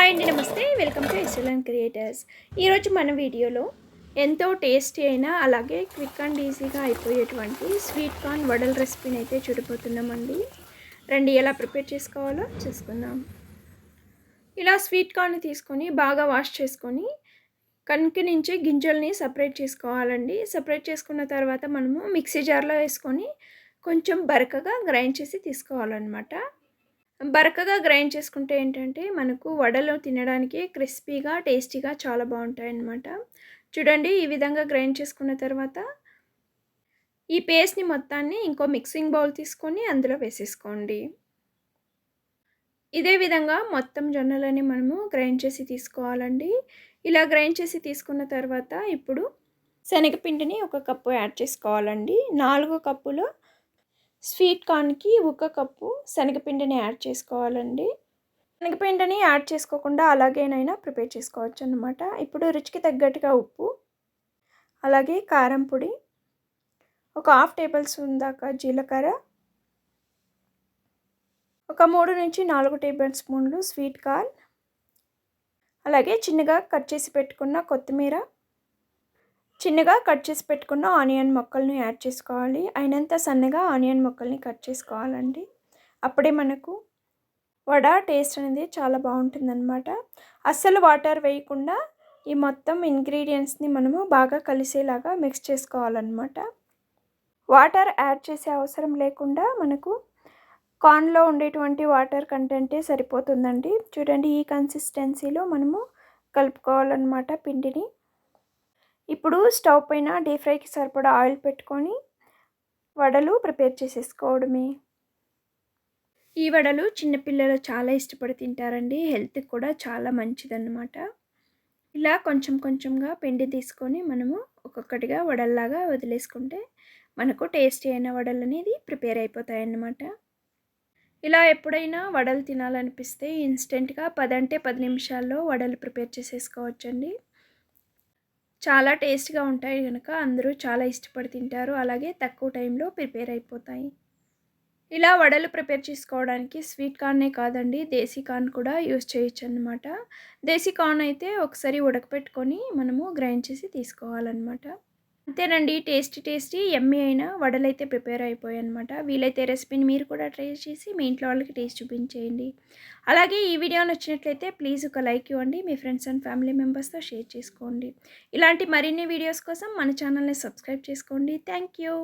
Hi అండి, నమస్తే. Welcome to SLN creators. ఈరోజు మన వీడియోలో ఎంతో టేస్టీ అయినా అలాగే క్విక్ అండ్ ఈజీగా అయిపోయేటువంటి స్వీట్ కార్న్ వడల రెసిపీని అయితే చూడబోతున్నామండి. రండి, ఎలా ప్రిపేర్ చేసుకోవాలో చూసుకుందాం. ఇలా స్వీట్ కార్న్ని తీసుకొని బాగా వాష్ చేసుకొని కణుకి నుంచి గింజల్ని సపరేట్ చేసుకోవాలండి. సపరేట్ చేసుకున్న తర్వాత మనము మిక్సీ జార్లో వేసుకొని కొంచెం బరకగా గ్రైండ్ చేసి తీసుకోవాలన్నమాట. బరకగా గ్రైండ్ చేసుకుంటే ఏంటంటే మనకు వడలు తినడానికి క్రిస్పీగా టేస్టీగా చాలా బాగుంటాయన్నమాట. చూడండి, ఈ విధంగా గ్రైండ్ చేసుకున్న తర్వాత ఈ పేస్ట్ని మొత్తాన్ని ఇంకో మిక్సింగ్ బౌల్ తీసుకొని అందులో వేసేసుకోండి. ఇదే విధంగా మొత్తం జొన్నలని మనము గ్రైండ్ చేసి తీసుకోవాలండి. ఇలా గ్రైండ్ చేసి తీసుకున్న తర్వాత ఇప్పుడు శనగపిండిని 1 కప్పు యాడ్ చేసుకోవాలండి. 4 కప్పుల స్వీట్ కార్న్కి 1 కప్పు శనగపిండిని యాడ్ చేసుకోవాలండి. శనగపిండిని యాడ్ చేసుకోకుండా అలాగేనైనా ప్రిపేర్ చేసుకోవచ్చు అన్నమాట. ఇప్పుడు రుచికి తగ్గట్టుగా ఉప్పు, అలాగే కారం పొడి, ఒక 1/2 టేబుల్ స్పూన్ దాకా జీలకర్ర, ఒక 3 నుంచి 4 టేబుల్ స్పూన్లు స్వీట్ కార్న్, అలాగే చిన్నగా కట్ చేసి పెట్టుకున్న కొత్తిమీర, చిన్నగా కట్ చేసి పెట్టుకున్న ఆనియన్ ముక్కల్ని యాడ్ చేసుకోవాలి. అయినంత సన్నగా ఆనియన్ ముక్కల్ని కట్ చేసుకోవాలండి. అప్పుడే మనకు వడ టేస్ట్ అనేది చాలా బాగుంటుందన్నమాట. అస్సలు వాటర్ వేయకుండా ఈ మొత్తం ఇంగ్రీడియంట్స్ని మనము బాగా కలిసేలాగా మిక్స్ చేసుకోవాలన్నమాట. వాటర్ యాడ్ చేసే అవసరం లేకుండా మనకు కార్న్లో ఉండేటువంటి వాటర్ కంటెంటే సరిపోతుందండి. చూడండి, ఈ కన్సిస్టెన్సీలో మనము కలుపుకోవాలన్నమాట పిండిని. ఇప్పుడు స్టవ్ పైన డీప్ ఫ్రైకి సరిపడా ఆయిల్ పెట్టుకొని వడలు ప్రిపేర్ చేసేసుకోవడమే. ఈ వడలు చిన్నపిల్లలు చాలా ఇష్టపడి తింటారండి. హెల్త్కి కూడా చాలా మంచిదన్నమాట. ఇలా కొంచెం కొంచెంగా పిండి తీసుకొని మనము ఒక్కొక్కటిగా వడల్లాగా వదిలేసుకుంటే మనకు టేస్టీ అయిన వడలు అనేది ప్రిపేర్ అయిపోతాయన్నమాట. ఇలా ఎప్పుడైనా వడలు తినాలనిపిస్తే ఇన్స్టెంట్గా 10 నిమిషాల్లో వడలు ప్రిపేర్ చేసేసుకోవచ్చండి. చాలా టేస్ట్గా ఉంటాయి కనుక అందరూ చాలా ఇష్టపడి తింటారు. అలాగే తక్కువ టైంలో ప్రిపేర్ అయిపోతాయి. ఇలా వడలు ప్రిపేర్ చేసుకోవడానికి స్వీట్ కార్నే కాదండి, దేశీ కార్న్ కూడా యూస్ చేయొచ్చు అన్నమాట. దేశీ కార్న్ అయితే ఒకసారి ఉడకపెట్టుకొని మనము గ్రైండ్ చేసి తీసుకోవాలన్నమాట. అంతేనండి, టేస్టీ యమ్మీ అయిన వడలు అయితే ప్రిపేర్ అయిపోయాయి అనమాట. వీలైతే రెసిపీని మీరు కూడా ట్రై చేసి మీ ఇంట్లో వాళ్ళకి టేస్ట్ చూపించేయండి. అలాగే ఈ వీడియో నచ్చినట్లయితే ప్లీజ్ ఒక లైక్ ఇవ్వండి. మీ ఫ్రెండ్స్ అండ్ ఫ్యామిలీ మెంబర్స్తో షేర్ చేసుకోండి. ఇలాంటి మరిన్ని వీడియోస్ కోసం మన ఛానల్ని సబ్స్క్రైబ్ చేసుకోండి. Thank you.